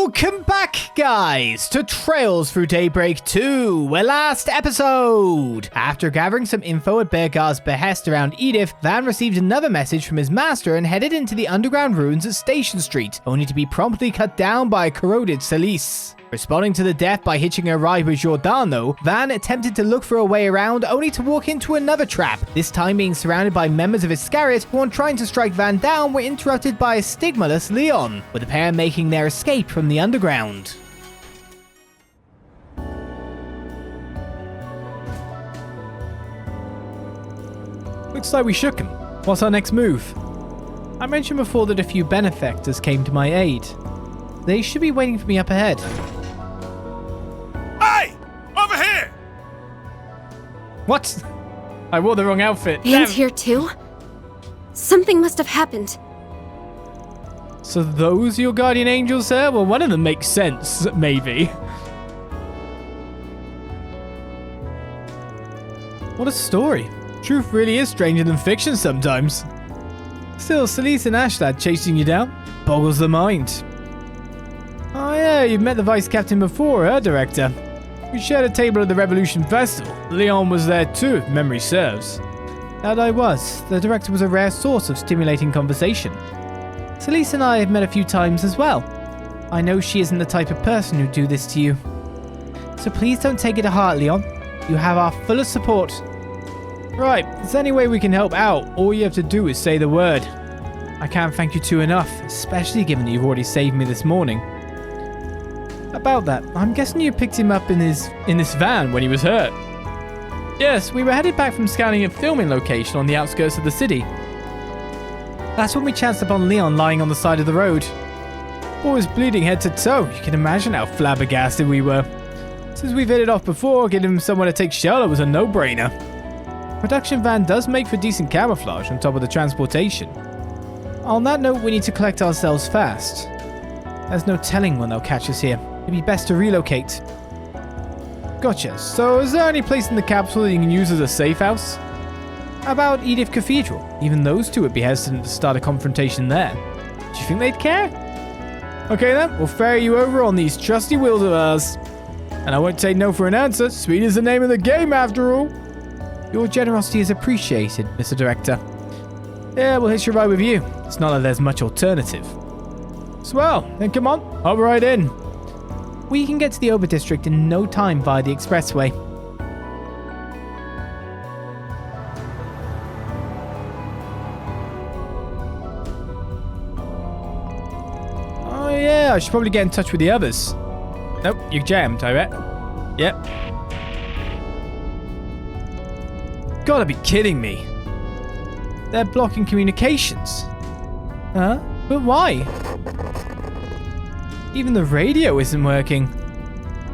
Welcome back, guys, to Trails Through Daybreak 2, where last episode, after gathering some info at Beargar's behest around Edith, Van received another message from his master and headed into the underground ruins at Station Street, only to be promptly cut down by a corroded Celis. Responding to the death by hitching a ride with Giordano, Van attempted to look for a way around only to walk into another trap, this time being surrounded by members of Iscariot who, on trying to strike Van down, were interrupted by a stigmaless Leon, with the pair making their escape from the underground. Looks like we shook him. What's our next move? I mentioned before that a few benefactors came to my aid. They should be waiting for me up ahead. Hey! Over here! What? I wore the wrong outfit. Van's here too? Something must have happened. So those are your guardian angels, sir? Well, one of them makes sense, maybe. What a story. Truth really is stranger than fiction sometimes. Still, Celis and Ashladd chasing you down? Boggles the mind. Oh yeah, you've met the Vice Captain before, Director? We shared a table at the Revolution Festival. Leon was there too, if memory serves. That I was. The Director was a rare source of stimulating conversation. Celis and I have met a few times as well. I know she isn't the type of person who'd do this to you. So please don't take it to heart, Leon. You have our fullest support. Right, if there's any way we can help out, all you have to do is say the word. I can't thank you two enough, especially given that you've already saved me this morning. About that, I'm guessing you picked him up in this van when he was hurt. Yes, we were headed back from scouting a filming location on the outskirts of the city. That's when we chanced upon Leon lying on the side of the road. Boy was bleeding head to toe. You can imagine how flabbergasted we were. Since we've hit it off before, getting him somewhere to take shelter was a no-brainer. Production van does make for decent camouflage on top of the transportation. On that note, we need to collect ourselves fast. There's no telling when they'll catch us here. It'd be best to relocate. Gotcha. So is there any place in the capital that you can use as a safe house? How about Edith Cathedral? Even those two would be hesitant to start a confrontation there. Do you think they'd care? Okay then, we'll ferry you over on these trusty wheels of ours. And I won't take no for an answer. Speed is the name of the game after all. Your generosity is appreciated, Mr. Director. Yeah, we'll hitch a ride with you. It's not that there's much alternative. Swell, then come on, hop right in. We can get to the Ober District in no time via the expressway. Oh yeah, I should probably get in touch with the others. Nope, you're jammed, I bet. Yep. Gotta be kidding me. They're blocking communications. Huh? But why? Even the radio isn't working.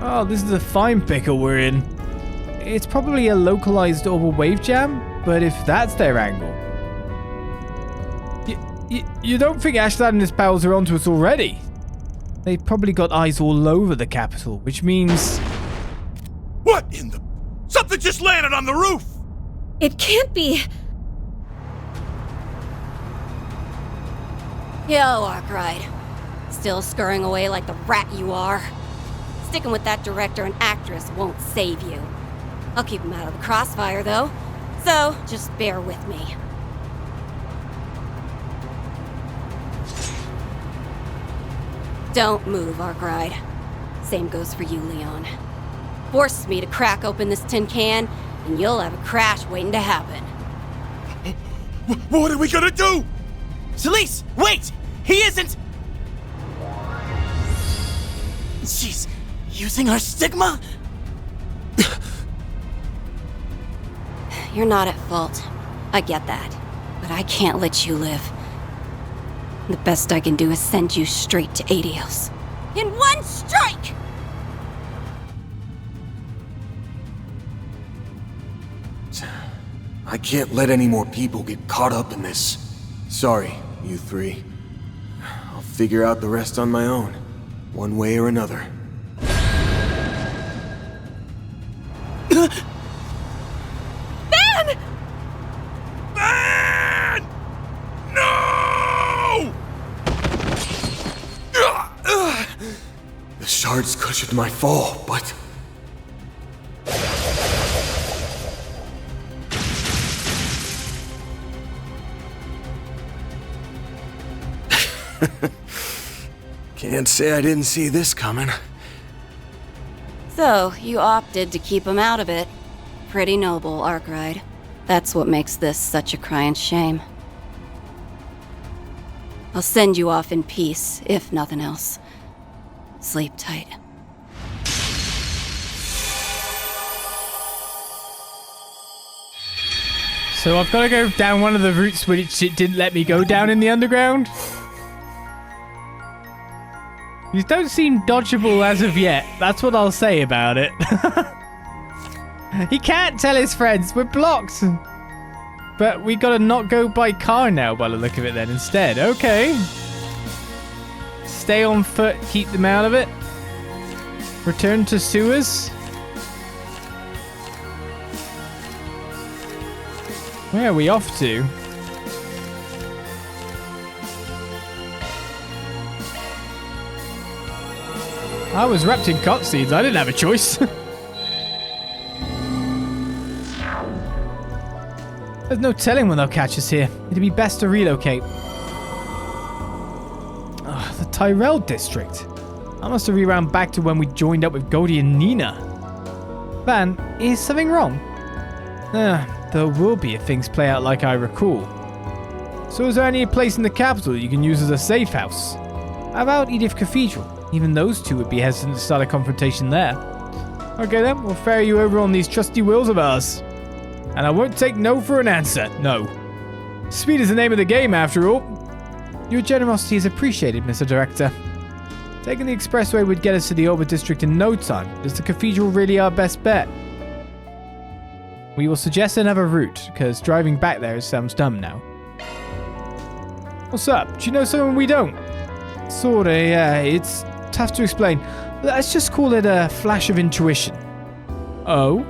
Oh, this is a fine pickle we're in. It's probably a localized orbital wave jam, but if that's their angle... You don't think Ashladd and his pals are onto us already? They've probably got eyes all over the capital, which means... What in the... Something just landed on the roof! It can't be. Yo, Arkride. Still scurrying away like the rat you are. Sticking with that director and actress won't save you. I'll keep him out of the crossfire, though. So, just bear with me. Don't move, Arkride. Same goes for you, Leon. Forces me to crack open this tin can, and you'll have a crash waiting to happen. What are we gonna do? Celis, wait! He isn't... She's using our stigma? You're not at fault. I get that. But I can't let you live. The best I can do is send you straight to Adios. In one strike! I can't let any more people get caught up in this. Sorry, you three. I'll figure out the rest on my own, one way or another. Ben! Ben! No! The shards cushioned my fall, but... Can't say I didn't see this coming. So, you opted to keep him out of it. Pretty noble, Arkride. That's what makes this such a crying shame. I'll send you off in peace, if nothing else. Sleep tight. So I've got to go down one of the routes which it didn't let me go down in the underground. These don't seem dodgeable as of yet. That's what I'll say about it. He can't tell his friends. We're blocked. But we gotta not go by car now by the look of it then instead. Okay. Stay on foot. Keep them out of it. Return to sewers. Where are we off to? I was wrapped in cutscenes. I didn't have a choice. There's no telling when they'll catch us here. It'd be best to relocate. The Tyrell district. I must have rewound back to when we joined up with Goldie and Nina. Van, is something wrong? There will be if things play out like I recall. So is there any place in the capital you can use as a safe house? How about Edith Cathedral? Even those two would be hesitant to start a confrontation there. Okay then, we'll ferry you over on these trusty wheels of ours. And I won't take no for an answer, no. Speed is the name of the game after all. Your generosity is appreciated, Mr. Director. Taking the expressway would get us to the Orbit District in no time. Is the cathedral really our best bet? We will suggest another route, because driving back there sounds dumb now. What's up? Do you know someone we don't? Sorta, yeah. It's tough to explain. Let's just call it a flash of intuition. Oh?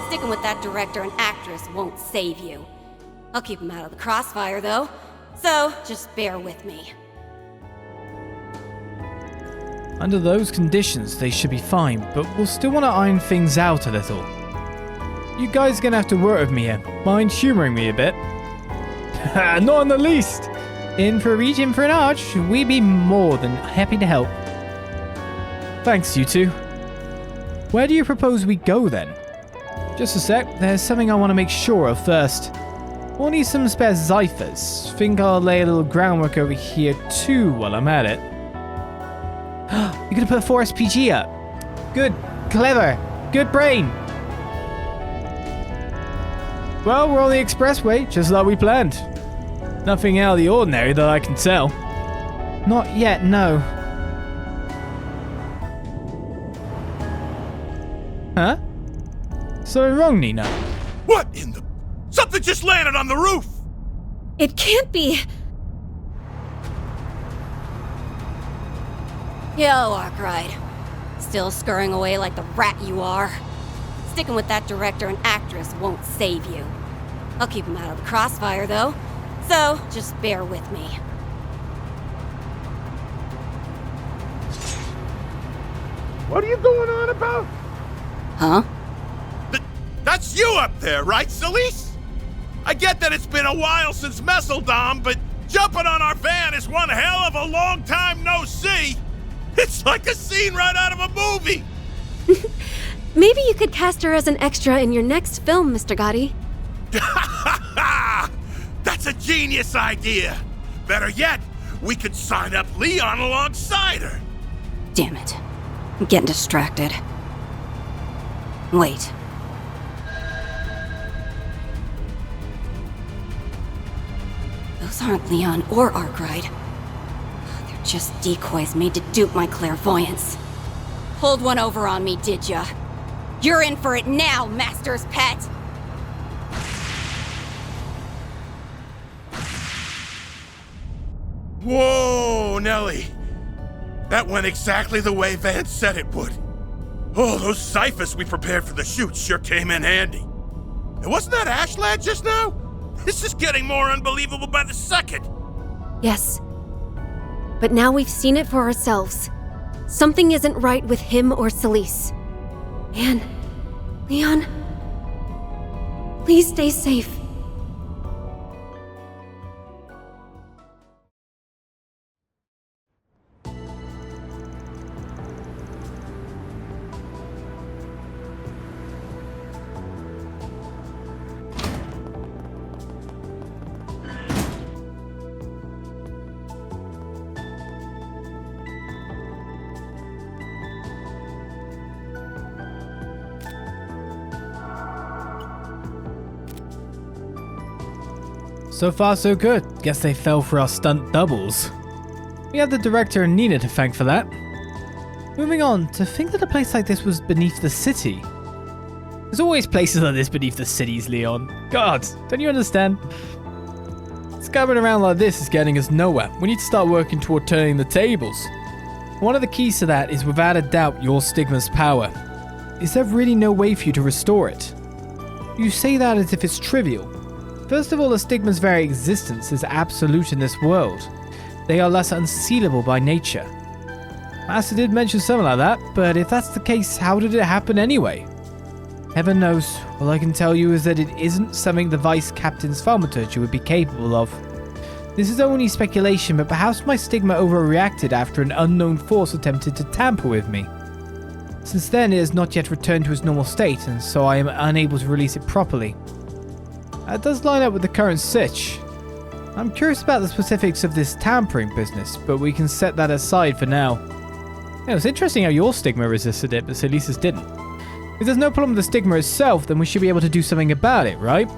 Sticking with that director and actress won't save you. I'll keep them out of the crossfire, though. So, just bear with me. Under those conditions, they should be fine, but we'll still want to iron things out a little. You guys are gonna have to work with me here. Mind humoring me a bit? Not in the least! In for a reach, in for an arch. We'd be more than happy to help. Thanks, you two. Where do you propose we go then? Just a sec, there's something I want to make sure of first. We'll need some spare Zyphers. Think I'll lay a little groundwork over here too while I'm at it. You're gonna put a 4 SPG up. Good, clever, good brain. Well, we're on the expressway, just like we planned. Nothing out of the ordinary that I can tell. Not yet, no. Huh? Something wrong, Nina? What in the... Something just landed on the roof! It can't be. Yo, Arkride. Still scurrying away like the rat you are. Sticking with that director and actress won't save you. I'll keep them out of the crossfire, though. So, just bear with me. What are you going on about? Huh? That's you up there, right, Celis? I get that it's been a while since Messeldom, but jumping on our van is one hell of a long time no see. It's like a scene right out of a movie. Maybe you could cast her as an extra in your next film, Mr. Gotti. That's a genius idea. Better yet, we could sign up Leon alongside her. Damn it. I'm getting distracted. Wait. Those aren't Leon or Arkride. They're just decoys made to dupe my clairvoyance. Pulled one over on me, did ya? You're in for it now, Master's pet! Whoa, Nelly. That went exactly the way Vance said it would. Oh, those ciphers we prepared for the shoot sure came in handy. And wasn't that Ashladd just now? This is getting more unbelievable by the second. Yes. but now we've seen it for ourselves. Something isn't right with him or Celis. And Leon, please stay safe. So far so good. Guess they fell for our stunt doubles. We have the director and Nina to thank for that. Moving on, to think that a place like this was beneath the city. There's always places like this beneath the cities, Leon. God, don't you understand? Scabbering around like this is getting us nowhere. We need to start working toward turning the tables. One of the keys to that is without a doubt your Stigma's power. Is there really no way for you to restore it? You say that as if it's trivial. First of all, the Stigma's very existence is absolute in this world. They are less unsealable by nature. Master did mention something like that, but if that's the case, how did it happen anyway? Heaven knows. All I can tell you is that it isn't something the Vice Captain's thaumaturgy would be capable of. This is only speculation, but perhaps my Stigma overreacted after an unknown force attempted to tamper with me. Since then, it has not yet returned to its normal state, and so I am unable to release it properly. That does line up with the current sitch. I'm curious about the specifics of this tampering business, but we can set that aside for now. It's interesting how your Stigma resisted it, but Celisa's didn't. If there's no problem with the Stigma itself, then we should be able to do something about it, right?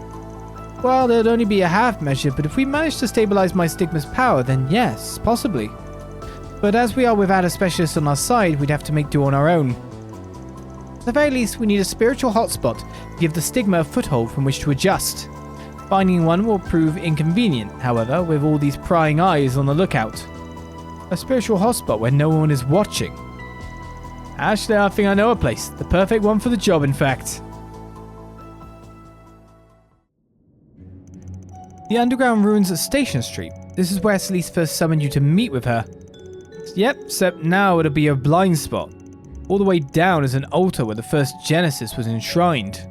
Well, there'd only be a half measure, but if we manage to stabilize my Stigma's power, then yes, possibly. But as we are without a specialist on our side, we'd have to make do on our own. At the very least, we need a spiritual hotspot to give the Stigma a foothold from which to adjust. Finding one will prove inconvenient, however, with all these prying eyes on the lookout. A spiritual hotspot where no one is watching. Actually, I think I know a place. The perfect one for the job, in fact. The underground ruins at Station Street. This is where Celis first summoned you to meet with her. Yep, except now it'll be a blind spot. All the way down is an altar where the first Genesis was enshrined.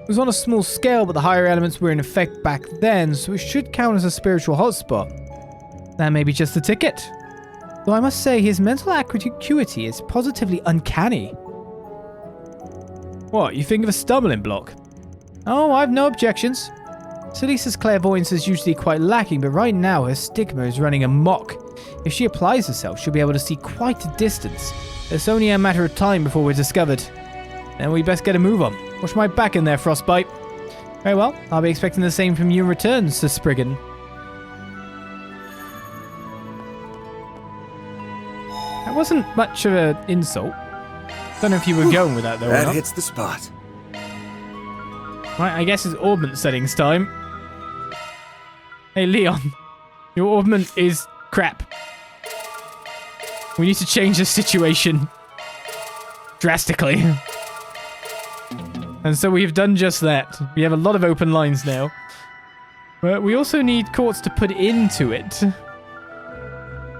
It was on a small scale, but the higher elements were in effect back then, so it should count as a spiritual hotspot. That may be just the ticket. Though I must say, his mental acuity is positively uncanny. What, you think of a stumbling block? Oh, I've no objections. Celisa's clairvoyance is usually quite lacking, but right now her Stigma is running amok. If she applies herself, she'll be able to see quite a distance. It's only a matter of time before we're discovered. Then we best get a move on. Watch my back in there, Frostbite. Very well, I'll be expecting the same from you in return, Sir Spriggan. That wasn't much of an insult. Don't know if you were going with that though. That hits the spot. Right, I guess it's orbment settings time. Hey Leon, your orbment is crap. We need to change the situation drastically. And so we've done just that. We have a lot of open lines now. But we also need quartz to put into it.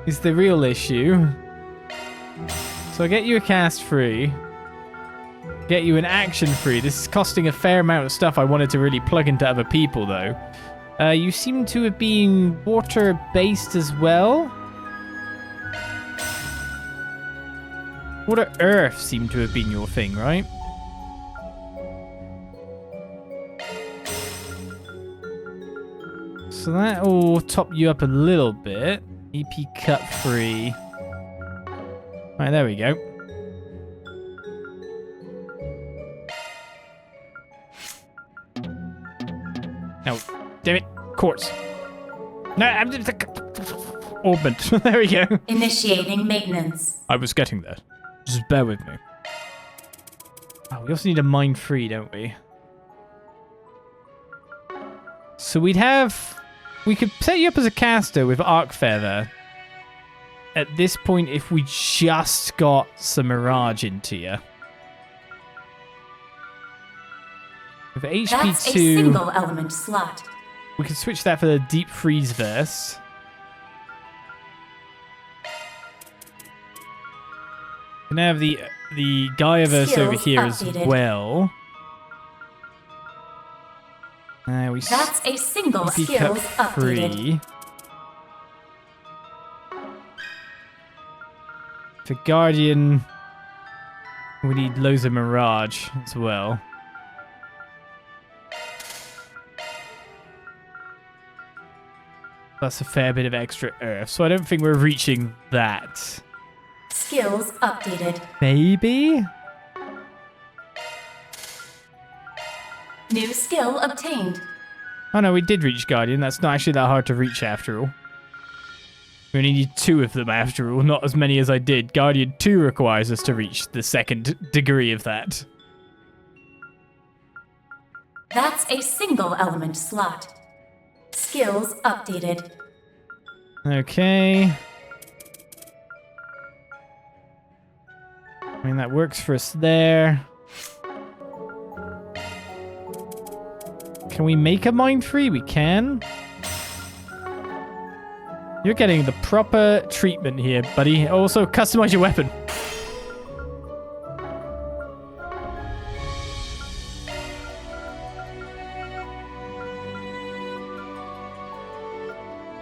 Is the real issue. So I'll get you a cast free. Get you an action free. This is costing a fair amount of stuff I wanted to really plug into other people though. You seem to have been water based as well. Water earth seemed to have been your thing, right? So that will top you up a little bit. EP cut free. Right, there we go. No, damn it, quartz. No, I'm just orbment. There we go. Initiating maintenance. I was getting there. Just bear with me. Oh, we also need a mind free, don't we? So we could set you up as a caster with Arc Feather. At this point, if we just got some Mirage into you. With HP2, That's a single element slot. We could switch that for the Deep Freeze Verse. Can I have the Gaiaverse over here updated. as well? That's a single EP skills cut updated. free. For Guardian, we need loads of Mirage as well. That's a fair bit of extra Earth, so I don't think we're reaching that. Skills updated. Maybe? New skill obtained. Oh no, we did reach Guardian. That's not actually that hard to reach after all. We only need 2 of them after all, not as many as I did. Guardian 2 requires us to reach the 2nd degree of that. That's a single element slot. Skills updated. Okay. I mean, that works for us there. Can we make a mine free? We can. You're getting the proper treatment here, buddy. Also, customize your weapon.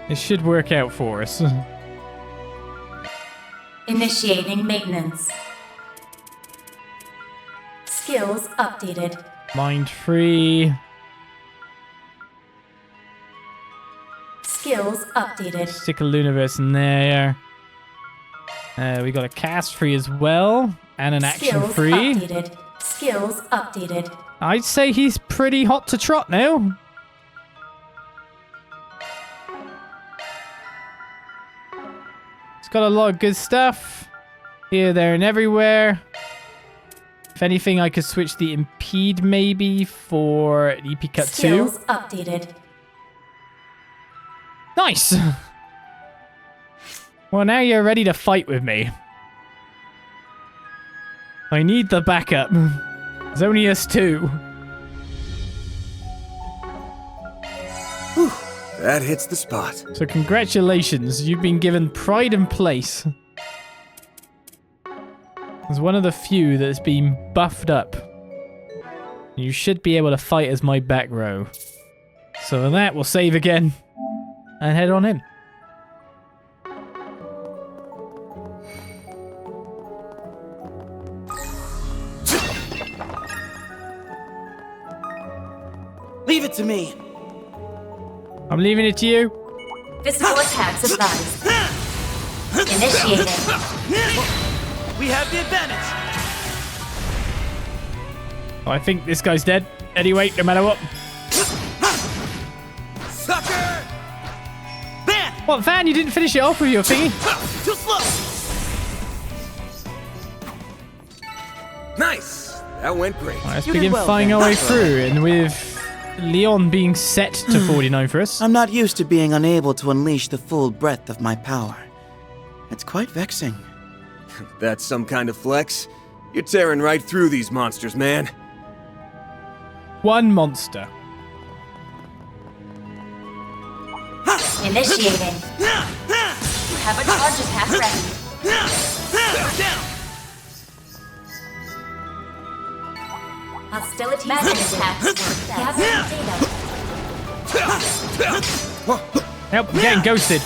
This should work out for us. Initiating maintenance. Skills updated. Mind free. Skills updated. Stick a Luniverse in there. We got a cast free as well. And an action Skills free. updated. Skills updated. I'd say he's pretty hot to trot now. It's got a lot of good stuff. Here, there, and everywhere. If anything, I could switch the Impede maybe for an EP Cut 2. Skills updated. Nice! Well, now you're ready to fight with me. I need the backup. There's only us 2. That hits the spot. So congratulations, you've been given pride and place. As one of the few that's been buffed up. You should be able to fight as my back row. So with that, we'll save again. And head on in. Leave it to me. I'm leaving it to you. Physical attacks advised. Initiating. We have the advantage. Oh, I think this guy's dead. Anyway, no matter what. Sucker! Van! What, Van? You didn't finish it off with your thingy? Too slow! Nice! That went great. Right, let's You did begin well, fighting Van. our way through. And with Leon being set to 49 for us. I'm not used to being unable to unleash the full breadth of my power. It's quite vexing. That's some kind of flex. You're tearing right through these monsters, man. One monster. Initiating. You have a charge attack ready. Down! Hostility magic attacks. Gathering data. Help, I'm getting ghosted.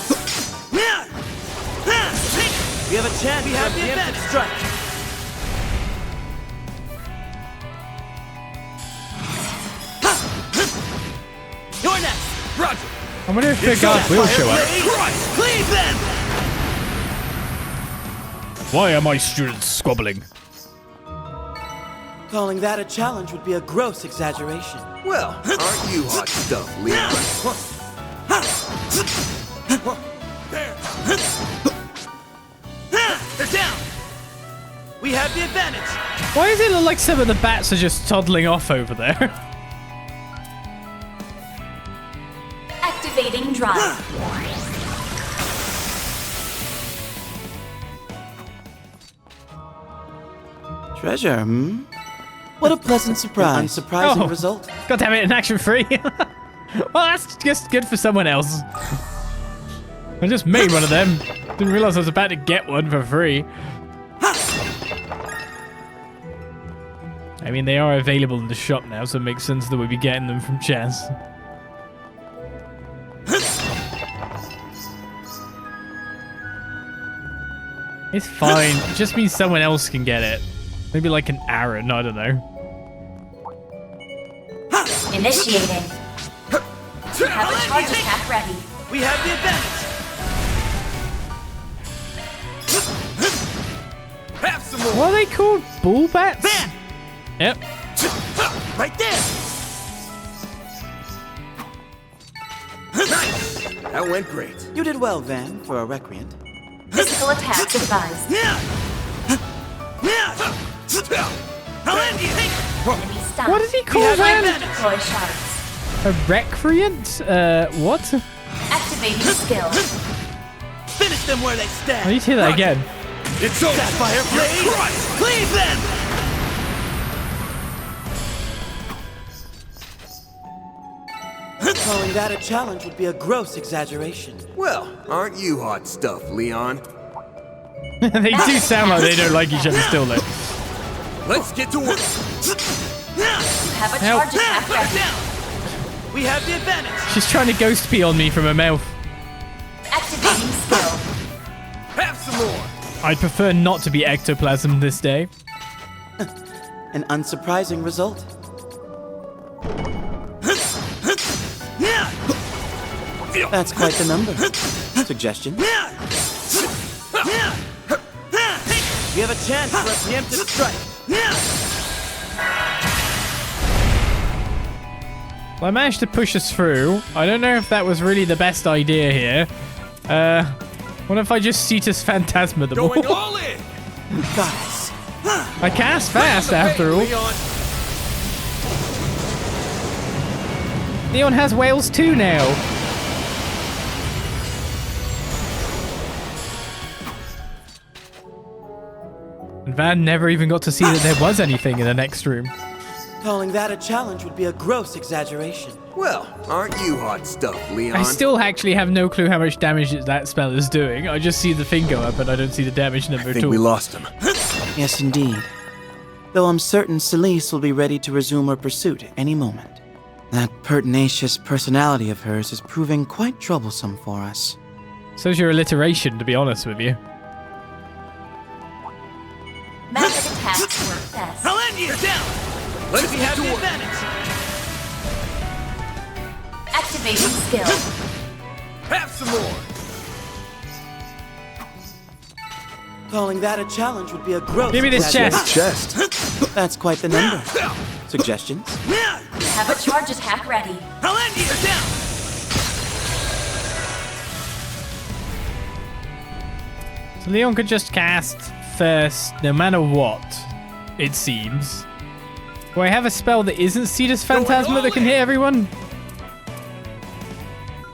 We have a chance. We have the advantage. Strike. You're next. Roger. I wonder if the guards will show up. Cleave them. Why are my students squabbling? Calling that a challenge would be a gross exaggeration. Well, aren't you hot stuff, Leon? They're down. We have the advantage. Why does it look like some of the bats are just toddling off over there? Activating drive. Treasure, hmm? What a pleasant surprise. Unsurprising Oh. result. God damn it, an action free. Well, that's just good for someone else. I just made one of them. Didn't realize I was about to get one for free. I mean, they are available in the shop now, so it makes sense that we'd be getting them from Chaz. It's fine. It just means someone else can get it. Maybe like an Aaron, I don't know. Initiating. Have a charge attack ready. We have the advantage. Have some more. What are they called? Bull bats? Van! Yep. Right there. Nice! That went great. You did well, Van, for a recreant. Physical attacks advised. I'll end you. Enemy stunned. What did he call have Van? advantage. Deploy shards. A recreant? What? Activating skill. Finish them where they I stand. need to hear that again. It's over. Sapphire Blade. Cleave them. Calling that a challenge would be a gross exaggeration. Well, aren't you hot stuff, Leon? They do sound like they don't like each other still, though. Let's get to work. Have a Help. charge attack ready. Down. We have the advantage. She's trying to ghost pee on me from her mouth. Activating skill. Have some more. I'd prefer not to be ectoplasm this day. An unsurprising result. That's quite the number. Suggestion? We have a chance for a preemptive strike. Well, I managed to push us through. I don't know if that was really the best idea here. What if I just Cetus Phantasma them Going all? all in. Guys, I cast fast after all. Leon. Leon has whales too now. And Van never even got to see that there was anything in the next room. calling that a challenge would be a gross exaggeration. Well, aren't you hot stuff, Leon? I still actually have no clue how much damage that spell is doing. I just see the thing go up and I don't see the damage number I at think all. we lost him. Yes, indeed. Though I'm certain Celis will be ready to resume her pursuit any moment. That pertinacious personality of hers is proving quite troublesome for us. So's your alliteration, to be honest with you. Magic attacks work best. I'll end you down! Let's We get have to the work. advantage! Activating skill. Have some more. Calling that a challenge would be a gross Give me this exaggeration. chest. That's quite the number. Suggestions? Have a charge attack ready. I'll end you down! So Leon could just cast first, no matter what, it seems. Do I have a spell that isn't Cetus Phantasma that can hit everyone?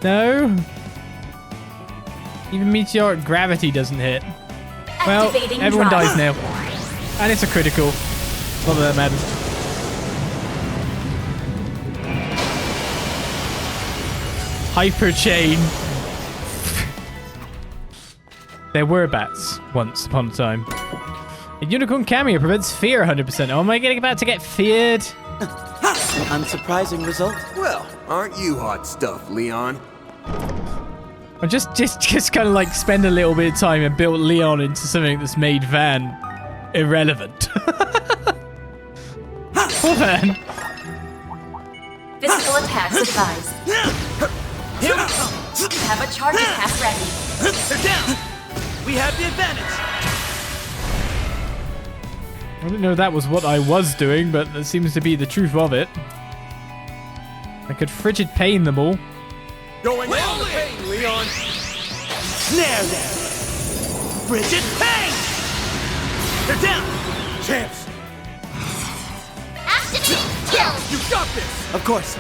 No? Even Meteoric Gravity doesn't hit. Well, Activating everyone drop. dies now. And it's a critical. Not that that matters. Hyper Chain. There were bats once upon a time. A unicorn cameo prevents fear 100%. Oh, am I getting about to get feared? An unsurprising result. Well, aren't you hot stuff, Leon? I just kind of like spend a little bit of time and build Leon into something that's made Van irrelevant. Poor Van. Physical attacks advised. Have a charge attack ready. They're down! We have the advantage! I didn't know that was what I was doing, but that seems to be the truth of it. I could frigid pain them all. Going all in, Leon. Snare them! Frigid Pain! They're down! Chance. Activate skill. You got this. Of course.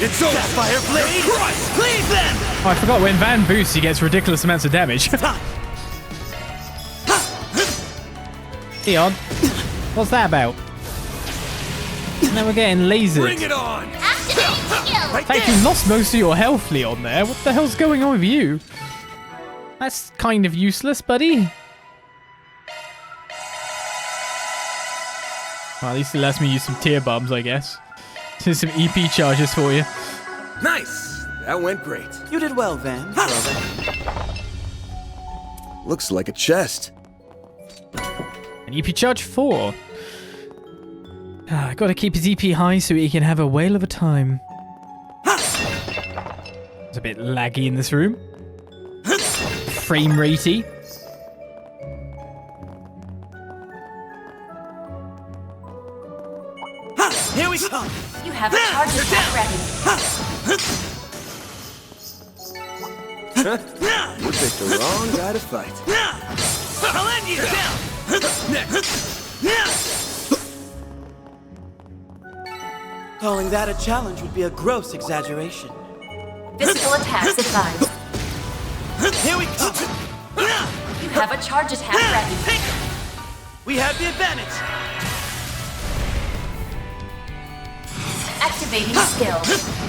It's over. Sapphire Blade! Cleave them! Oh, I forgot when Van boosts, he gets ridiculous amounts of damage. Leon, what's that about? Now we're getting lasered. Bring it on. Activate skill. Right In fact, there! you lost most of your health, Leon, there. What the hell's going on with you? That's kind of useless, buddy. Well, at least it lets me use some tier bombs, I guess. Here's some EP charges for you. Nice! That went great. You did well, Van. Looks like a chest. An EP charge 4. Gotta keep his EP high so he can have a whale of a time. It's a bit laggy in this room. Frame ratey. Here we go! You have a charge attack ready. You picked the wrong guy to fight. I'll end you down! Calling that a challenge would be a gross exaggeration. Physical attacks advised. Here we go! You have a charge attack ready. We have the advantage! Activating skill.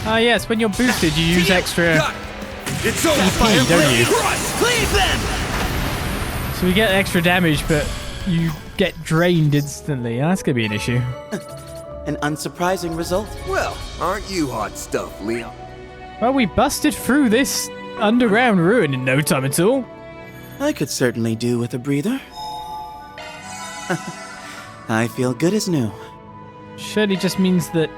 Ah, yes, when you're boosted, you use extra It's over. EP, don't you? Leave them! So we get extra damage, but you get drained instantly. That's gonna be an issue. An unsurprising result. Well, aren't you hot stuff, Leon? Well, we busted through this underground ruin in no time at all. I could certainly do with a breather. I feel good as new. Surely just means that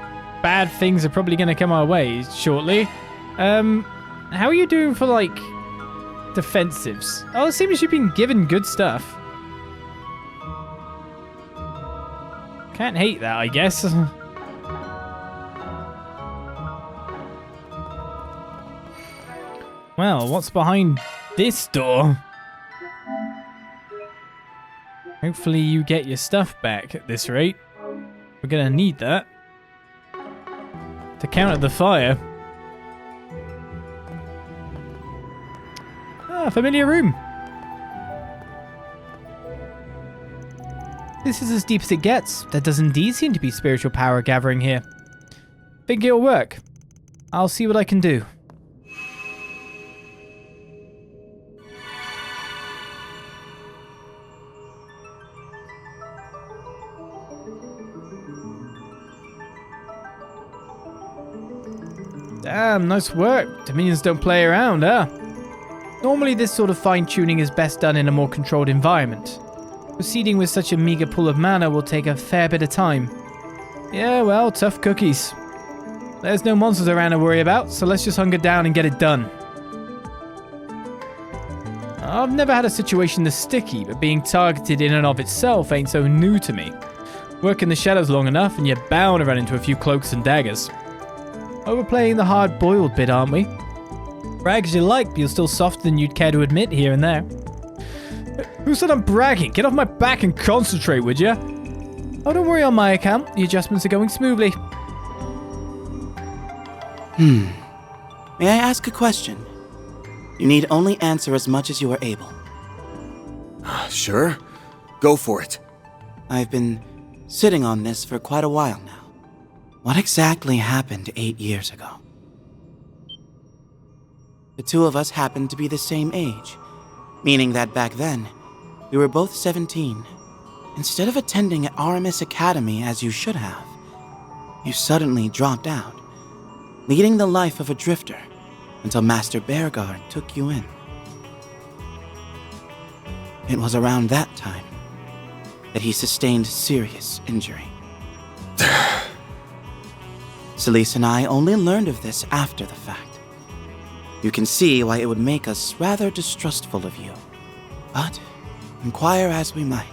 bad things are probably going to come our way shortly. How are you doing for, like, defensives? Oh, it seems you've been given good stuff. Can't hate that, I guess. Well, what's behind this door? Hopefully you get your stuff back at this rate. We're gonna need that to counter the fire. Ah, familiar room. This is as deep as it gets. There does indeed seem to be spiritual power gathering here. Think it'll work. I'll see what I can do. Damn, nice work. Dominions don't play around, huh? Normally this sort of fine-tuning is best done in a more controlled environment. Proceeding with such a meager pool of mana will take a fair bit of time. Yeah, well, tough cookies. There's no monsters around to worry about, so let's just hunker down and get it done. I've never had a situation this sticky, but being targeted in and of itself ain't so new to me. Work in the shadows long enough and you're bound to run into a few cloaks and daggers. Overplaying the hard-boiled bit, aren't we? Brag as you like, but you're still softer than you'd care to admit here and there. Who said I'm bragging? Get off my back and concentrate, would ya? Oh, don't worry on my account. The adjustments are going smoothly. May I ask a question? You need only answer as much as you are able. Sure. Go for it. I've been sitting on this for quite a while now. What exactly happened 8 years ago? The two of us happened to be the same age, meaning that back then, we were both 17. Instead of attending Aramis Academy as you should have, you suddenly dropped out, leading the life of a drifter until Master Bearguard took you in. It was around that time that he sustained serious injury. Celis and I only learned of this after the fact. You can see why it would make us rather distrustful of you. But, inquire as we might,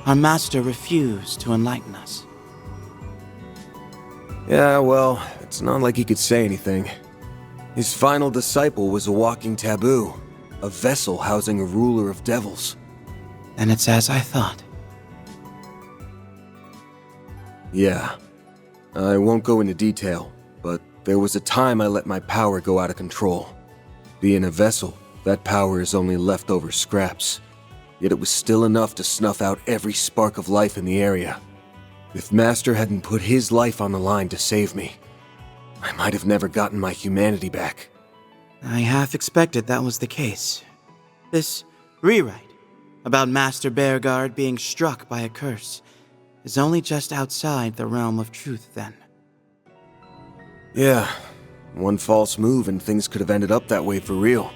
our master refused to enlighten us. Yeah, well, it's not like he could say anything. His final disciple was a walking taboo, a vessel housing a ruler of devils. And it's as I thought. Yeah. I won't go into detail, but there was a time I let my power go out of control. Being a vessel, that power is only leftover scraps. Yet it was still enough to snuff out every spark of life in the area. If Master hadn't put his life on the line to save me, I might have never gotten my humanity back. I half expected that was the case. This rewrite about Master Bearguard being struck by a curse is only just outside the realm of truth, then. Yeah, one false move and things could have ended up that way for real.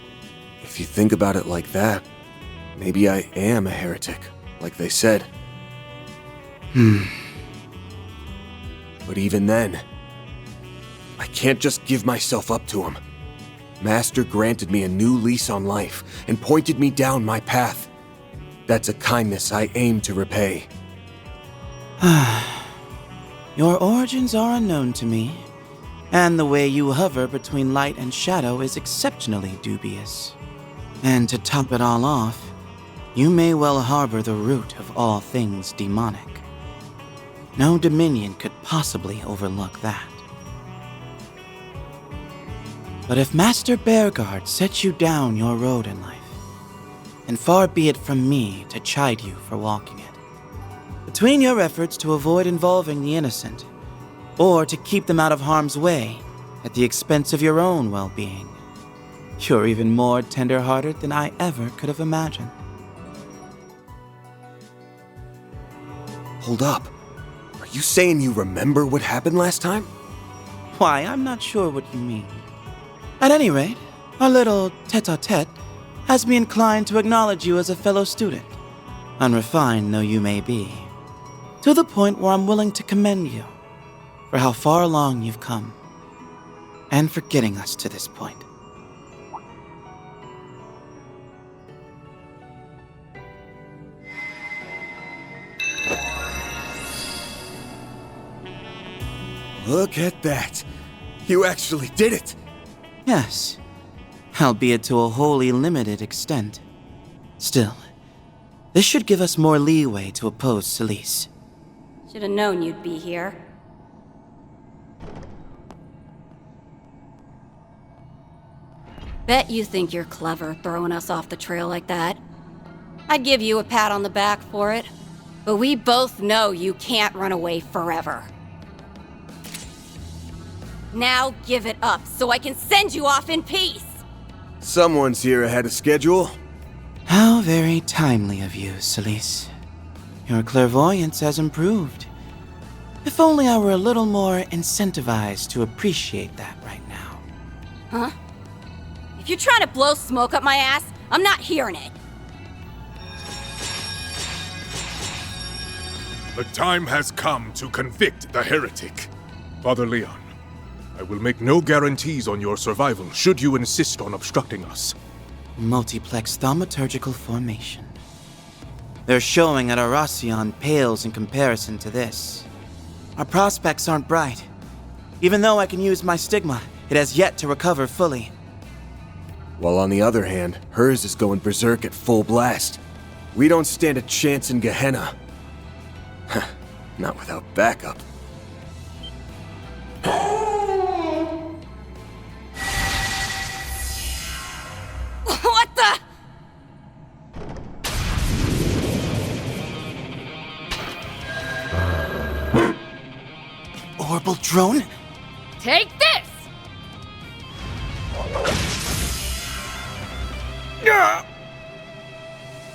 If you think about it like that, maybe I am a heretic, like they said. But even then, I can't just give myself up to him. Master granted me a new lease on life and pointed me down my path. That's a kindness I aim to repay. Your origins are unknown to me, and the way you hover between light and shadow is exceptionally dubious. And to top it all off, you may well harbor the root of all things demonic. No Dominion could possibly overlook that. But if Master Bearguard sets you down your road in life, and far be it from me to chide you for walking it, between your efforts to avoid involving the innocent, or to keep them out of harm's way at the expense of your own well-being, you're even more tender-hearted than I ever could have imagined. Hold up. Are you saying you remember what happened last time? Why, I'm not sure what you mean. At any rate, our little tete-a-tete has me inclined to acknowledge you as a fellow student, unrefined though you may be, to the point where I'm willing to commend you for how far along you've come, and for getting us to this point. Look at that. You actually did it. Yes, albeit to a wholly limited extent. Still, this should give us more leeway to oppose Celis. Should have known you'd be here. Bet you think you're clever throwing us off the trail like that. I'd give you a pat on the back for it, but we both know you can't run away forever. Now give it up so I can send you off in peace! Someone's here ahead of schedule. How very timely of you, Celis. Your clairvoyance has improved. If only I were a little more incentivized to appreciate that right now. Huh? If you're trying to blow smoke up my ass, I'm not hearing it. The time has come to convict the heretic. Father Leon, I will make no guarantees on your survival should you insist on obstructing us. Multiplex thaumaturgical formation. Their showing at Arasion pales in comparison to this. Our prospects aren't bright. Even though I can use my Stigma, it has yet to recover fully. While on the other hand, hers is going berserk at full blast. We don't stand a chance in Gehenna. Not without backup. What the? Orbital drone? Take this!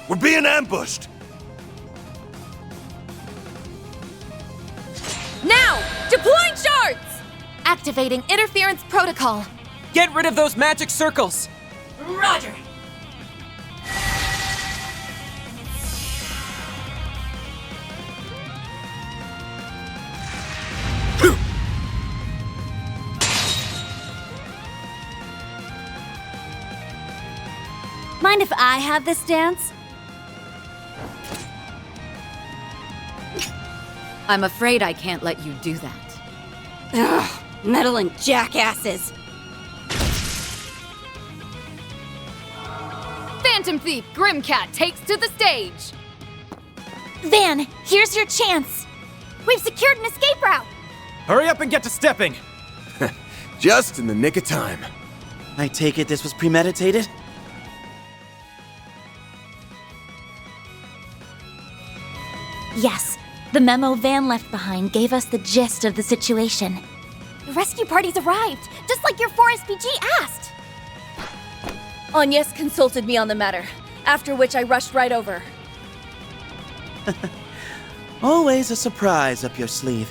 We're being ambushed! Now! Deploying shards! Activating interference protocol. Get rid of those magic circles! Roger. Mind if I have this dance? I'm afraid I can't let you do that. Ugh, meddling jackasses. Phantom Thief Grimcat takes to the stage! Van, here's your chance. We've secured an escape route. Hurry up and get to stepping! Just in the nick of time. I take it this was premeditated? Yes, the memo Van left behind gave us the gist of the situation. The rescue party's arrived, just like your 4SPG asked. Agnes consulted me on the matter, after which I rushed right over. Always a surprise up your sleeve.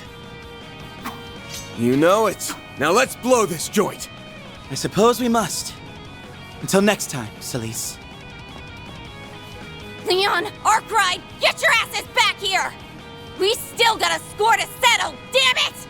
You know it. Now let's blow this joint. I suppose we must. Until next time, Celis. Leon, Arkride, get your asses back here! We still got a score to settle, damn it!